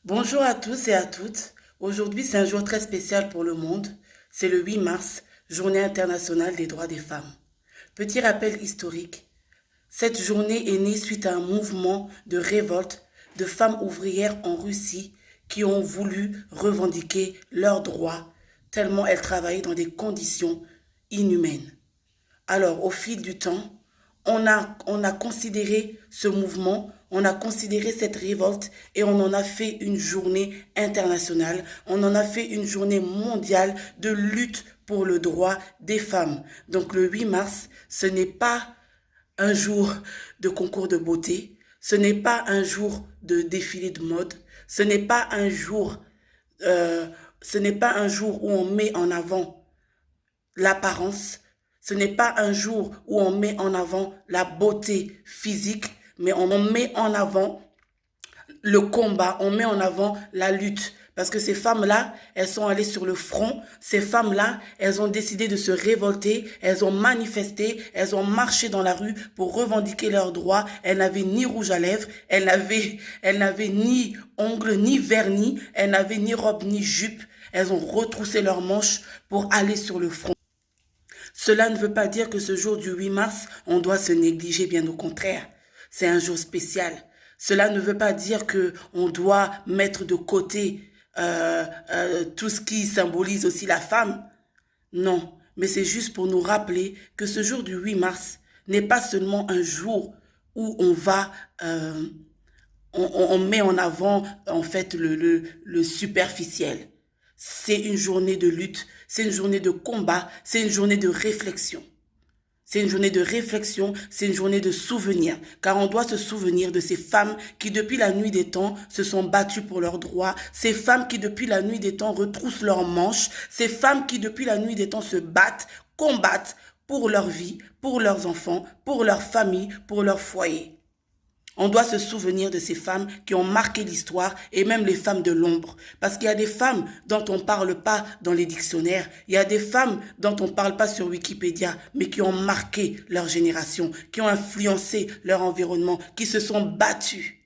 Bonjour à tous et à toutes. Aujourd'hui, c'est un jour très spécial pour le monde. C'est le 8 mars, Journée internationale des droits des femmes. Petit rappel historique. Cette journée est née suite à un mouvement de révolte de femmes ouvrières en Russie qui ont voulu revendiquer leurs droits tellement elles travaillaient dans des conditions inhumaines. Alors, au fil du temps, on a considéré ce mouvement, on a considéré cette révolte et on en a fait une journée internationale, on en a fait une journée mondiale de lutte pour le droit des femmes. Donc le 8 mars, ce n'est pas un jour de concours de beauté, ce n'est pas un jour de défilé de mode, ce n'est pas un jour, euh, ce n'est pas un jour où on met en avant l'apparence. Ce n'est pas un jour où on met en avant la beauté physique, mais on met en avant le combat, on met en avant la lutte. Parce que ces femmes-là, elles sont allées sur le front. Ces femmes-là, elles ont décidé de se révolter. Elles ont manifesté. Elles ont marché dans la rue pour revendiquer leurs droits. Elles n'avaient ni rouge à lèvres. Elles n'avaient ni ongles, ni vernis. Elles n'avaient ni robe, ni jupe. Elles ont retroussé leurs manches pour aller sur le front. Cela ne veut pas dire que ce jour du 8 mars, on doit se négliger, bien au contraire. C'est un jour spécial. Cela ne veut pas dire que on doit mettre de côté tout ce qui symbolise aussi la femme. Non, mais c'est juste pour nous rappeler que ce jour du 8 mars n'est pas seulement un jour où on met en avant en fait le superficiel. C'est une journée de lutte, c'est une journée de combat, c'est une journée de réflexion. C'est une journée de réflexion, c'est une journée de souvenir, car on doit se souvenir de ces femmes qui depuis la nuit des temps se sont battues pour leurs droits, ces femmes qui depuis la nuit des temps retroussent leurs manches, ces femmes qui depuis la nuit des temps se battent, combattent pour leur vie, pour leurs enfants, pour leur famille, pour leur foyer. On doit se souvenir de ces femmes qui ont marqué l'histoire et même les femmes de l'ombre. Parce qu'il y a des femmes dont on ne parle pas dans les dictionnaires. Il y a des femmes dont on ne parle pas sur Wikipédia, mais qui ont marqué leur génération, qui ont influencé leur environnement, qui se sont battues,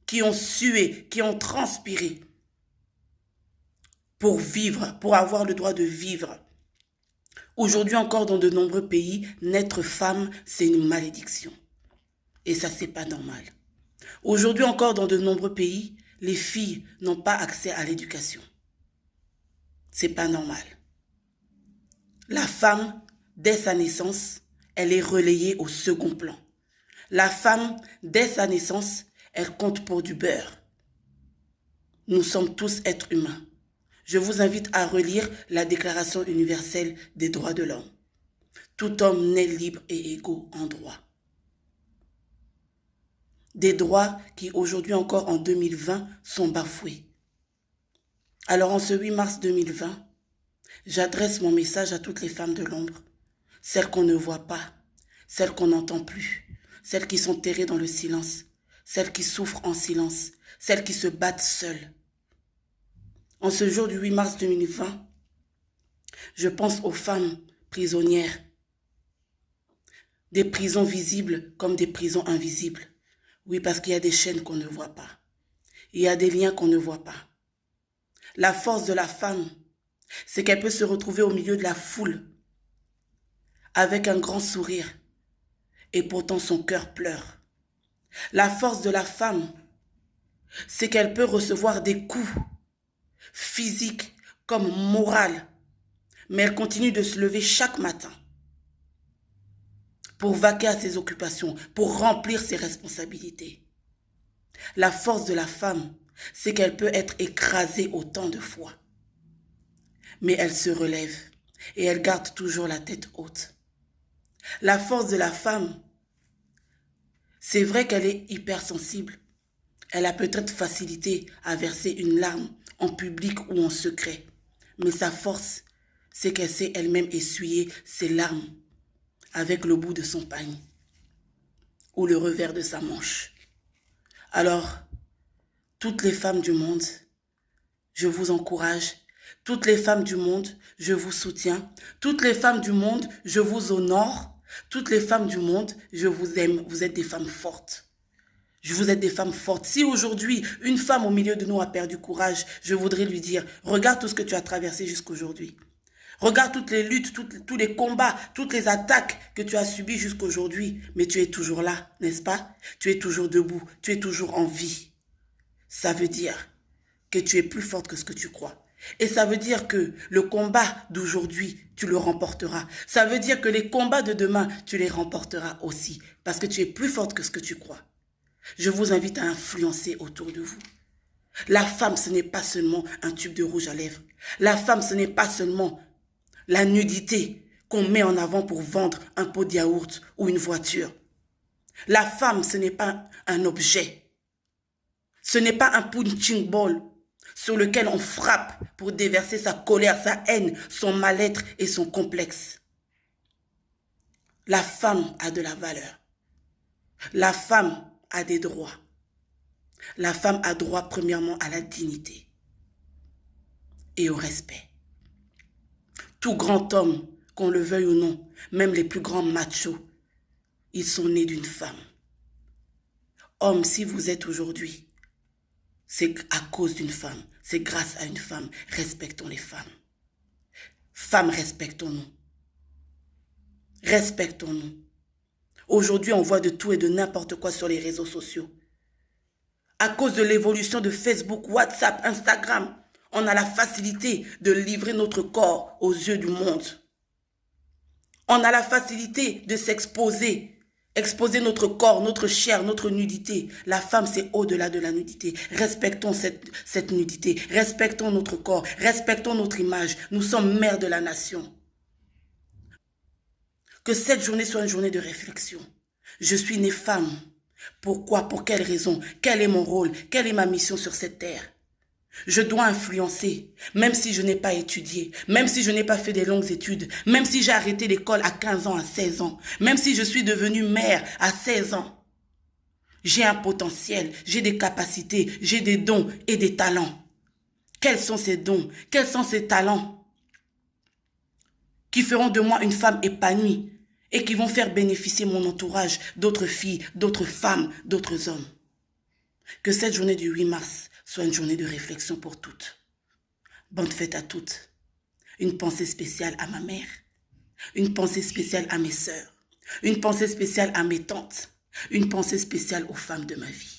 qui ont sué, qui ont transpiré pour vivre, pour avoir le droit de vivre. Aujourd'hui encore, dans de nombreux pays, naître femme, c'est une malédiction. Et ça, c'est pas normal. Aujourd'hui encore, dans de nombreux pays, les filles n'ont pas accès à l'éducation. C'est pas normal. La femme, dès sa naissance, elle est relayée au second plan. La femme, dès sa naissance, elle compte pour du beurre. Nous sommes tous êtres humains. Je vous invite à relire la Déclaration universelle des droits de l'homme. Tout homme naît libre et égaux en droit. Des droits qui aujourd'hui encore en 2020 sont bafoués. Alors en ce 8 mars 2020, j'adresse mon message à toutes les femmes de l'ombre, celles qu'on ne voit pas, celles qu'on n'entend plus, celles qui sont terrées dans le silence, celles qui souffrent en silence, celles qui se battent seules. En ce jour du 8 mars 2020, je pense aux femmes prisonnières, des prisons visibles comme des prisons invisibles. Oui, parce qu'il y a des chaînes qu'on ne voit pas. Il y a des liens qu'on ne voit pas. La force de la femme, c'est qu'elle peut se retrouver au milieu de la foule avec un grand sourire et pourtant son cœur pleure. La force de la femme, c'est qu'elle peut recevoir des coups physiques comme moraux, mais elle continue de se lever chaque matin pour vaquer à ses occupations, pour remplir ses responsabilités. La force de la femme, c'est qu'elle peut être écrasée autant de fois. Mais elle se relève et elle garde toujours la tête haute. La force de la femme, c'est vrai qu'elle est hypersensible. Elle a peut-être facilité à verser une larme en public ou en secret. Mais sa force, c'est qu'elle sait elle-même essuyer ses larmes avec le bout de son pagne ou le revers de sa manche. Alors, toutes les femmes du monde, je vous encourage. Toutes les femmes du monde, je vous soutiens. Toutes les femmes du monde, je vous honore. Toutes les femmes du monde, je vous aime. Vous êtes des femmes fortes. Vous êtes des femmes fortes. Si aujourd'hui, une femme au milieu de nous a perdu courage, je voudrais lui dire, regarde tout ce que tu as traversé jusqu'aujourd'hui. Regarde toutes les luttes, tous les combats, toutes les attaques que tu as subies jusqu'aujourd'hui. Mais tu es toujours là, n'est-ce pas? Tu es toujours debout, tu es toujours en vie. Ça veut dire que tu es plus forte que ce que tu crois. Et ça veut dire que le combat d'aujourd'hui, tu le remporteras. Ça veut dire que les combats de demain, tu les remporteras aussi. Parce que tu es plus forte que ce que tu crois. Je vous invite à influencer autour de vous. La femme, ce n'est pas seulement un tube de rouge à lèvres. La femme, ce n'est pas seulement la nudité qu'on met en avant pour vendre un pot de yaourt ou une voiture. La femme, ce n'est pas un objet. Ce n'est pas un punching ball sur lequel on frappe pour déverser sa colère, sa haine, son mal-être et son complexe. La femme a de la valeur. La femme a des droits. La femme a droit premièrement à la dignité et au respect. Tout grand homme, qu'on le veuille ou non, même les plus grands machos, ils sont nés d'une femme. Homme, si vous êtes aujourd'hui, c'est à cause d'une femme, c'est grâce à une femme. Respectons les femmes. Femmes, respectons-nous. Respectons-nous. Aujourd'hui, on voit de tout et de n'importe quoi sur les réseaux sociaux. À cause de l'évolution de Facebook, WhatsApp, Instagram, on a la facilité de livrer notre corps aux yeux du monde. On a la facilité de s'exposer. Exposer notre corps, notre chair, notre nudité. La femme, c'est au-delà de la nudité. Respectons cette nudité. Respectons notre corps. Respectons notre image. Nous sommes mères de la nation. Que cette journée soit une journée de réflexion. Je suis née femme. Pourquoi? Pour quelle raison? Quel est mon rôle? Quelle est ma mission sur cette terre? Je dois influencer, même si je n'ai pas étudié, même si je n'ai pas fait des longues études, même si j'ai arrêté l'école à 15 ans, à 16 ans, même si je suis devenue mère à 16 ans. J'ai un potentiel, j'ai des capacités, j'ai des dons et des talents. Quels sont ces dons? Quels sont ces talents qui feront de moi une femme épanouie et qui vont faire bénéficier mon entourage d'autres filles, d'autres femmes, d'autres hommes? Que cette journée du 8 mars soit une journée de réflexion pour toutes. Bonne fête à toutes. Une pensée spéciale à ma mère. Une pensée spéciale à mes sœurs. Une pensée spéciale à mes tantes. Une pensée spéciale aux femmes de ma vie.